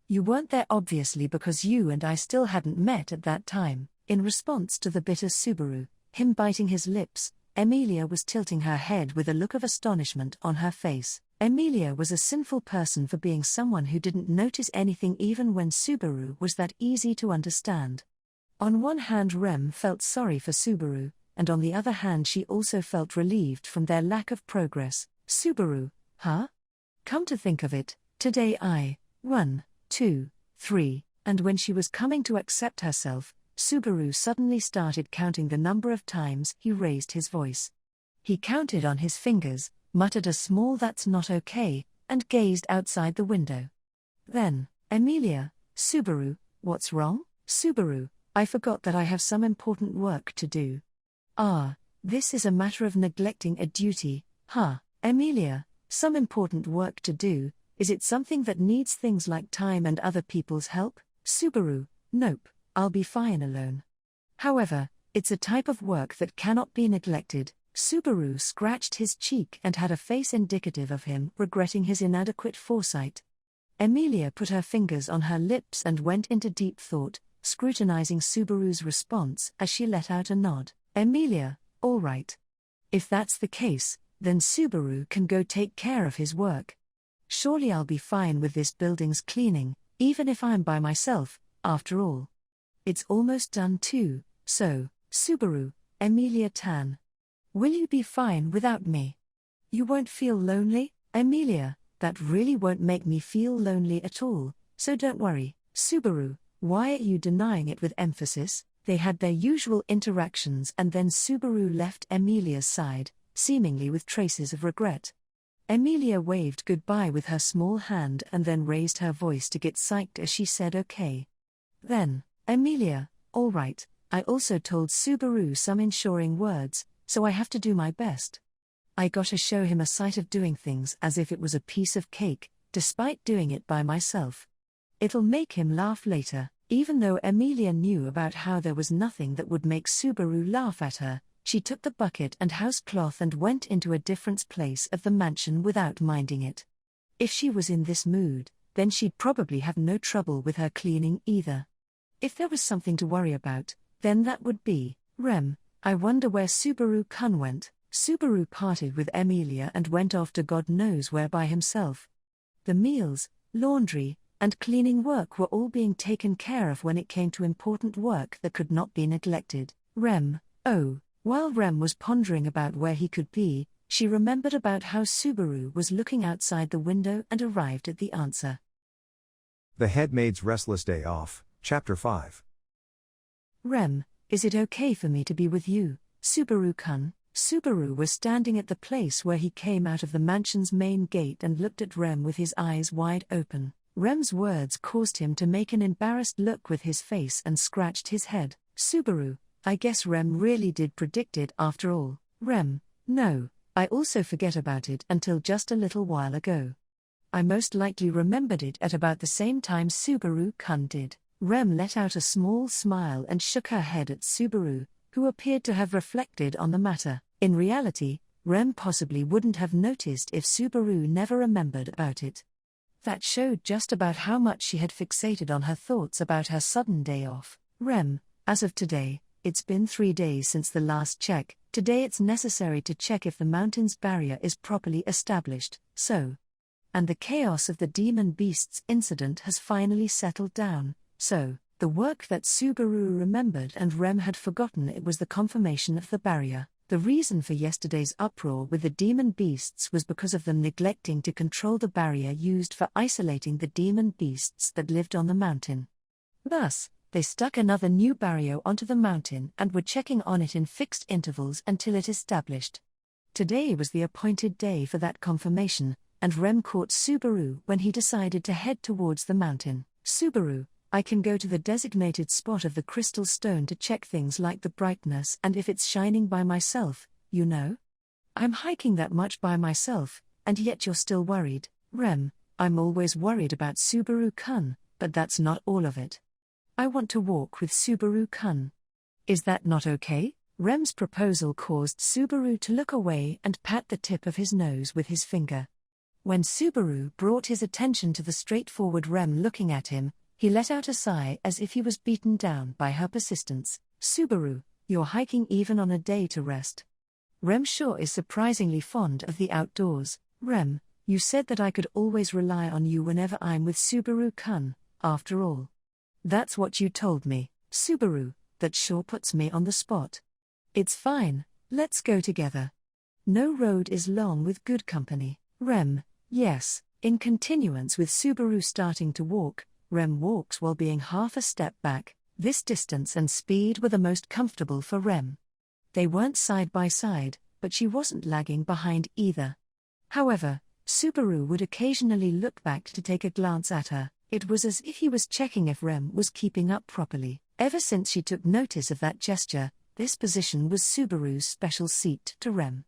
You weren't there obviously because you and I still hadn't met at that time. In response to the bitter Subaru, him biting his lips, Emilia was tilting her head with a look of astonishment on her face. Emilia was a sinful person for being someone who didn't notice anything even when Subaru was that easy to understand. On one hand Rem felt sorry for Subaru, and on the other hand she also felt relieved from their lack of progress. Subaru, huh? Come to think of it, today 1, 2, 3, and when she was coming to accept herself, Subaru suddenly started counting the number of times he raised his voice. He counted on his fingers, muttered a small "that's not okay," and gazed outside the window. Then, Emilia, Subaru, what's wrong? Subaru, I forgot that I have some important work to do. This is a matter of neglecting a duty, huh? Emilia, some important work to do, is it something that needs things like time and other people's help? Subaru, nope, I'll be fine alone. However, it's a type of work that cannot be neglected. Subaru scratched his cheek and had a face indicative of him regretting his inadequate foresight. Emilia put her fingers on her lips and went into deep thought, scrutinizing Subaru's response as she let out a nod. Emilia, all right. If that's the case, then Subaru can go take care of his work. Surely I'll be fine with this building's cleaning, even if I'm by myself, after all. It's almost done too, so, Subaru, Emilia-tan. Will you be fine without me? You won't feel lonely, Emilia? That really won't make me feel lonely at all, so don't worry, Subaru. Why are you denying it with emphasis? They had their usual interactions and then Subaru left Emilia's side, seemingly with traces of regret. Emilia waved goodbye with her small hand and then raised her voice to get psyched as she said okay. Then, Emilia, all right, I also told Subaru some ensuring words, so I have to do my best. I gotta show him a sight of doing things as if it was a piece of cake, despite doing it by myself. It'll make him laugh later. Even though Emilia knew about how there was nothing that would make Subaru laugh at her, she took the bucket and housecloth and went into a different place of the mansion without minding it. If she was in this mood, then she'd probably have no trouble with her cleaning either. If there was something to worry about, then that would be, Rem, I wonder where Subaru-kun went. Subaru parted with Emilia and went off to God knows where by himself. The meals, laundry, and cleaning work were all being taken care of when it came to important work that could not be neglected. While Rem was pondering about where he could be, she remembered about how Subaru was looking outside the window and arrived at the answer. The Head Maid's Restless Day Off, Chapter 5. Rem, is it okay for me to be with you, Subaru-kun? Subaru was standing at the place where he came out of the mansion's main gate and looked at Rem with his eyes wide open. Rem's words caused him to make an embarrassed look with his face and scratched his head. Subaru, I guess Rem really did predict it after all. Rem, no, I also forget about it until just a little while ago. I most likely remembered it at about the same time Subaru-kun did. Rem let out a small smile and shook her head at Subaru, who appeared to have reflected on the matter. In reality, Rem possibly wouldn't have noticed if Subaru never remembered about it. That showed just about how much she had fixated on her thoughts about her sudden day off. Rem, as of today, it's been 3 days since the last check. Today it's necessary to check if the mountain's barrier is properly established, so. And the chaos of the demon beasts incident has finally settled down, so. The work that Subaru remembered and Rem had forgotten it was the confirmation of the barrier. The reason for yesterday's uproar with the demon beasts was because of them neglecting to control the barrier used for isolating the demon beasts that lived on the mountain. Thus, they stuck another new barrier onto the mountain and were checking on it in fixed intervals until it established. Today was the appointed day for that confirmation, and Rem caught Subaru when he decided to head towards the mountain. Subaru, I can go to the designated spot of the crystal stone to check things like the brightness and if it's shining by myself, you know? I'm hiking that much by myself, and yet you're still worried. Rem, I'm always worried about Subaru-kun, but that's not all of it. I want to walk with Subaru-kun. Is that not okay? Rem's proposal caused Subaru to look away and pat the tip of his nose with his finger. When Subaru brought his attention to the straightforward Rem looking at him, he let out a sigh as if he was beaten down by her persistence. Subaru, you're hiking even on a day to rest. Rem sure is surprisingly fond of the outdoors. Rem, you said that I could always rely on you whenever I'm with Subaru-kun, after all. That's what you told me, Subaru, that sure puts me on the spot. It's fine, let's go together. No road is long with good company. Rem, yes, in continuance with Subaru starting to walk, Rem walks while being half a step back. This distance and speed were the most comfortable for Rem. They weren't side by side, but she wasn't lagging behind either. However, Subaru would occasionally look back to take a glance at her. It was as if he was checking if Rem was keeping up properly. Ever since she took notice of that gesture, this position was Subaru's special seat to Rem.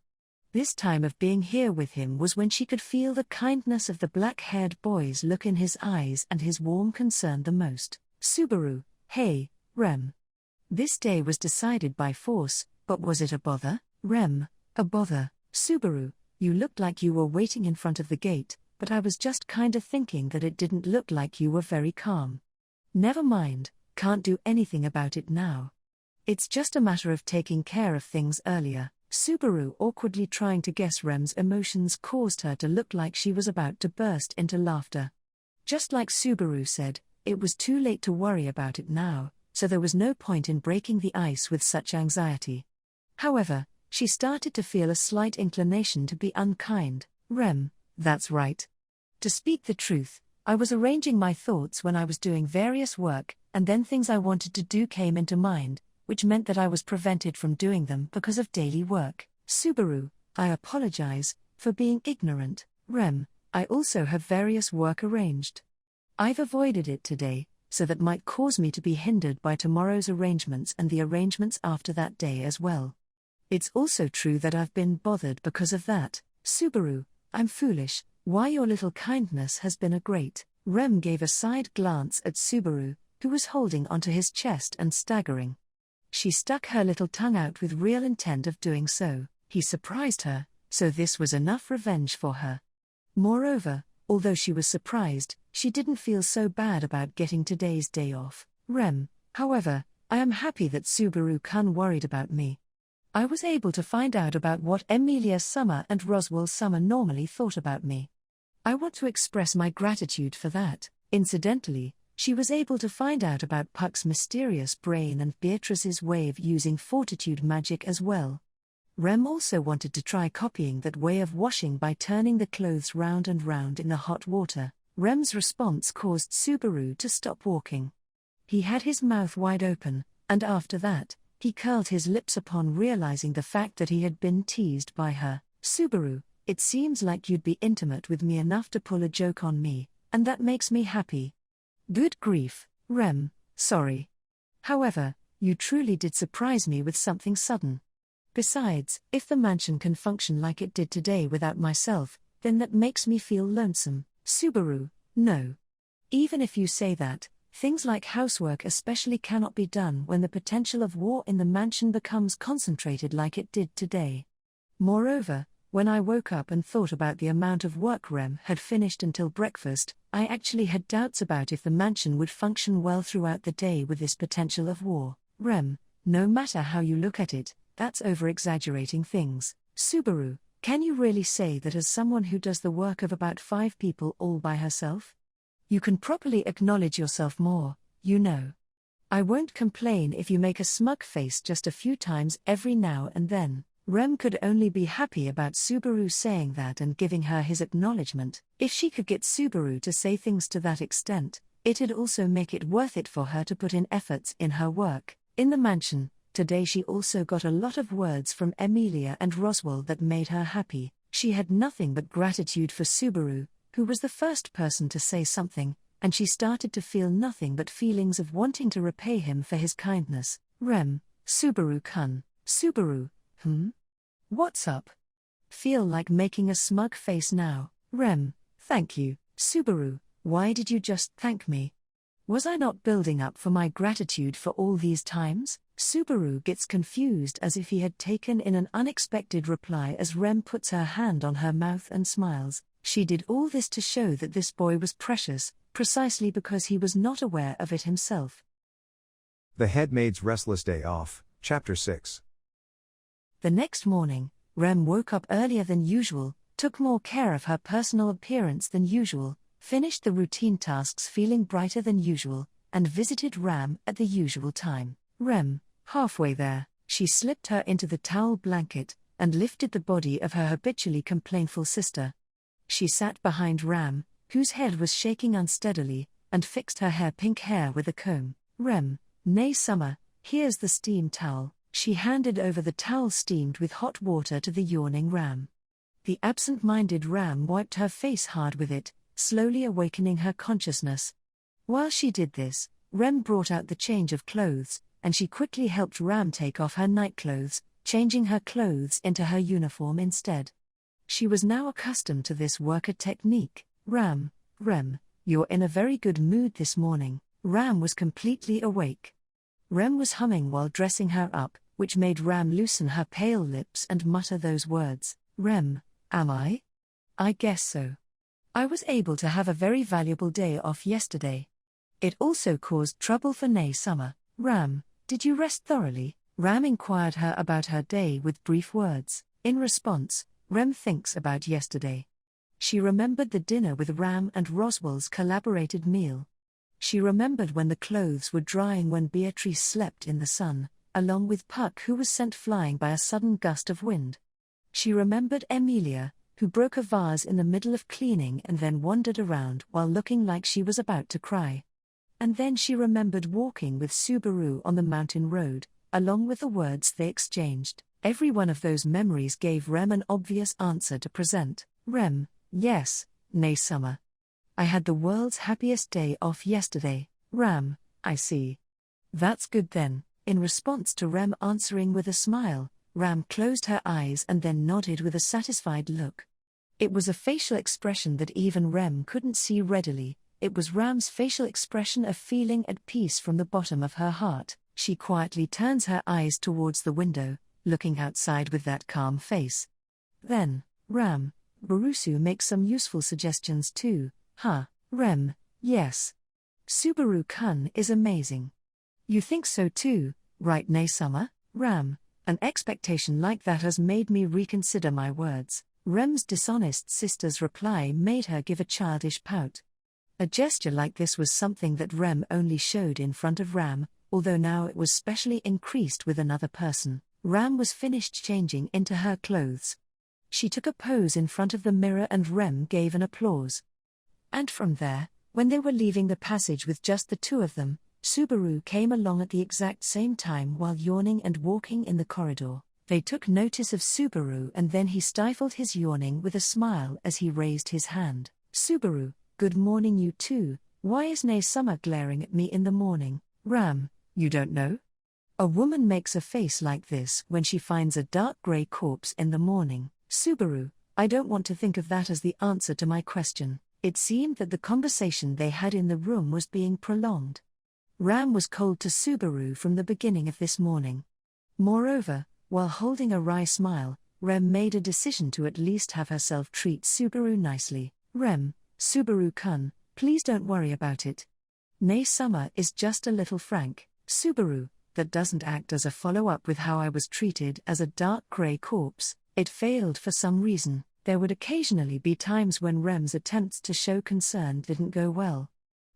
This time of being here with him was when she could feel the kindness of the black-haired boy's look in his eyes and his warm concern the most. Subaru, hey, Rem. This day was decided by force, but was it a bother? Rem, a bother. Subaru, you looked like you were waiting in front of the gate, but I was just kinda thinking that it didn't look like you were very calm. Never mind, can't do anything about it now. It's just a matter of taking care of things earlier. Subaru, awkwardly trying to guess Rem's emotions, caused her to look like she was about to burst into laughter. Just like Subaru said, it was too late to worry about it now, so there was no point in breaking the ice with such anxiety. However, she started to feel a slight inclination to be unkind. Rem, that's right. To speak the truth, I was arranging my thoughts when I was doing various work, and then things I wanted to do came into mind, which meant that I was prevented from doing them because of daily work. Subaru, I apologize for being ignorant. Rem, I also have various work arranged. I've avoided it today, so that might cause me to be hindered by tomorrow's arrangements and the arrangements after that day as well. It's also true that I've been bothered because of that. Subaru, I'm foolish. Why, your little kindness has been a great. Rem gave a side glance at Subaru, who was holding onto his chest and staggering. She stuck her little tongue out with real intent of doing so. He surprised her, so this was enough revenge for her. Moreover, although she was surprised, she didn't feel so bad about getting today's day off. Rem, however, I am happy that Subaru-kun worried about me. I was able to find out about what Emilia Summer and Roswell Summer normally thought about me. I want to express my gratitude for that. Incidentally, she was able to find out about Puck's mysterious brain and Beatrice's way of using fortitude magic as well. Rem also wanted to try copying that way of washing by turning the clothes round and round in the hot water. Rem's response caused Subaru to stop walking. He had his mouth wide open, and after that, he curled his lips upon realizing the fact that he had been teased by her. Subaru, it seems like you'd be intimate with me enough to pull a joke on me, and that makes me happy. Good grief, Rem, sorry. However, you truly did surprise me with something sudden. Besides, if the mansion can function like it did today without myself, then that makes me feel lonesome. Subaru, no. Even if you say that, things like housework especially cannot be done when the potential of war in the mansion becomes concentrated like it did today. Moreover, when I woke up and thought about the amount of work Rem had finished until breakfast, I actually had doubts about if the mansion would function well throughout the day with this potential of war. Rem, no matter how you look at it, that's over-exaggerating things. Subaru, can you really say that as someone who does the work of about 5 people all by herself? You can properly acknowledge yourself more, you know. I won't complain if you make a smug face just a few times every now and then. Rem could only be happy about Subaru saying that and giving her his acknowledgement. If she could get Subaru to say things to that extent, it'd also make it worth it for her to put in efforts in her work. In the mansion, today she also got a lot of words from Emilia and Roswell that made her happy. She had nothing but gratitude for Subaru, who was the first person to say something, and she started to feel nothing but feelings of wanting to repay him for his kindness. Rem, Subaru-kun. Subaru, What's up? Feel like making a smug face now. Rem, thank you. Subaru, why did you just thank me? Was I not building up for my gratitude for all these times? Subaru gets confused as if he had taken in an unexpected reply as Rem puts her hand on her mouth and smiles. She did all this to show that this boy was precious, precisely because he was not aware of it himself. The Headmaid's Restless Day Off, Chapter 6. The next morning, Rem woke up earlier than usual, took more care of her personal appearance than usual, finished the routine tasks feeling brighter than usual, and visited Ram at the usual time. Rem, halfway there, she slipped her into the towel blanket, and lifted the body of her habitually complainful sister. She sat behind Ram, whose head was shaking unsteadily, and fixed her pink hair with a comb. Rem, nay Summer, here's the steam towel. She handed over the towel steamed with hot water to the yawning Ram. The absent-minded Ram wiped her face hard with it, slowly awakening her consciousness. While she did this, Rem brought out the change of clothes, and she quickly helped Ram take off her nightclothes, changing her clothes into her uniform instead. She was now accustomed to this worker technique. Rem, you're in a very good mood this morning. Ram was completely awake. Rem was humming while dressing her up, which made Ram loosen her pale lips and mutter those words. Rem, am I? I guess so. I was able to have a very valuable day off yesterday. It also caused trouble for Nay Summer. Ram, did you rest thoroughly? Ram inquired her about her day with brief words. In response, Rem thinks about yesterday. She remembered the dinner with Ram and Roswell's collaborated meal. She remembered when the clothes were drying when Beatrice slept in the sun, along with Puck, who was sent flying by a sudden gust of wind. She remembered Emilia, who broke a vase in the middle of cleaning and then wandered around while looking like she was about to cry. And then she remembered walking with Subaru on the mountain road, along with the words they exchanged. Every one of those memories gave Rem an obvious answer to present. Rem: yes, nay summer. I had the world's happiest day off yesterday. Ram: I see. That's good then. In response to Rem answering with a smile, Ram closed her eyes and then nodded with a satisfied look. It was a facial expression that even Rem couldn't see readily. It was Ram's facial expression of feeling at peace from the bottom of her heart. She quietly turns her eyes towards the window, looking outside with that calm face. Then, Ram: Barusu makes some useful suggestions too. Huh, Rem: yes. Subaru-kun is amazing. You think so too, right nay summer? Ram: an expectation like that has made me reconsider my words. Rem's dishonest sister's reply made her give a childish pout. A gesture like this was something that Rem only showed in front of Ram, although now it was specially increased with another person. Ram was finished changing into her clothes. She took a pose in front of the mirror and Rem gave an applause. And from there, when they were leaving the passage with just the two of them, Subaru came along at the exact same time while yawning and walking in the corridor. They took notice of Subaru and then he stifled his yawning with a smile as he raised his hand. Subaru: good morning you too. Why is nay summer glaring at me in the morning? Ram: you don't know? A woman makes a face like this when she finds a dark grey corpse in the morning. Subaru: I don't want to think of that as the answer to my question. It seemed that the conversation they had in the room was being prolonged. Ram was cold to Subaru from the beginning of this morning. Moreover, while holding a wry smile, Rem made a decision to at least have herself treat Subaru nicely. Rem: Subaru-kun, please don't worry about it. Nay summer is just a little frank. Subaru: that doesn't act as a follow-up with how I was treated as a dark grey corpse. It failed for some reason. There would occasionally be times when Rem's attempts to show concern didn't go well.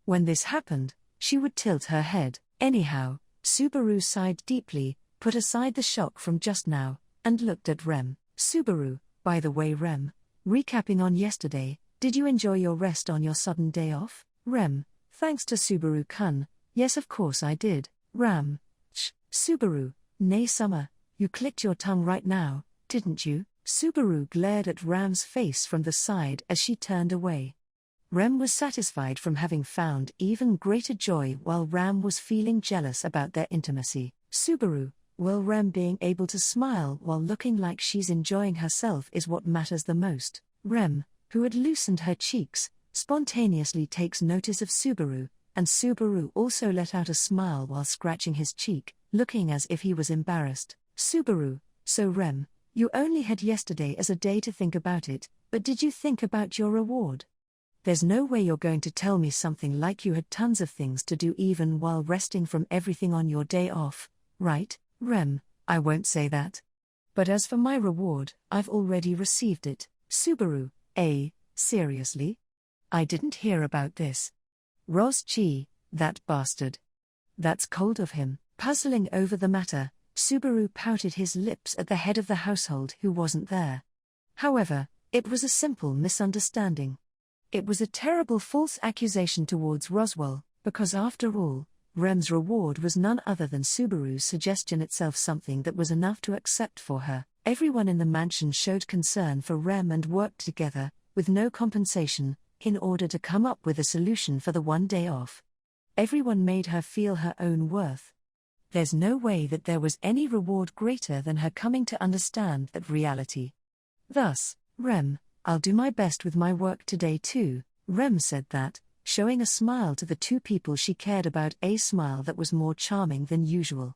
When this happened, she would tilt her head. Anyhow, Subaru sighed deeply, put aside the shock from just now, and looked at Rem. Subaru: by the way Rem, recapping on yesterday, did you enjoy your rest on your sudden day off? Rem: thanks to Subaru-kun, yes of course I did. Ram: Subaru: nay summer, you clicked your tongue right now, didn't you? Subaru glared at Ram's face from the side as she turned away. Rem was satisfied from having found even greater joy while Ram was feeling jealous about their intimacy. Subaru: well, Rem being able to smile while looking like she's enjoying herself is what matters the most. Rem, who had loosened her cheeks, spontaneously takes notice of Subaru, and Subaru also let out a smile while scratching his cheek, looking as if he was embarrassed. Subaru: so Rem, you only had yesterday as a day to think about it, but did you think about your reward? There's no way you're going to tell me something like you had tons of things to do even while resting from everything on your day off, right? Rem: I won't say that. But as for my reward, I've already received it. Subaru: seriously? I didn't hear about this. Ros-chi, that bastard. That's cold of him. Puzzling over the matter, Subaru pouted his lips at the head of the household who wasn't there. However, it was a simple misunderstanding. It was a terrible false accusation towards Roswell, because after all, Rem's reward was none other than Subaru's suggestion itself, something that was enough to accept for her. Everyone in the mansion showed concern for Rem and worked together, with no compensation, in order to come up with a solution for the one day off. Everyone made her feel her own worth. There's no way that there was any reward greater than her coming to understand that reality. Thus, Rem: I'll do my best with my work today too. Rem said that, showing a smile to the two people she cared about, a smile that was more charming than usual.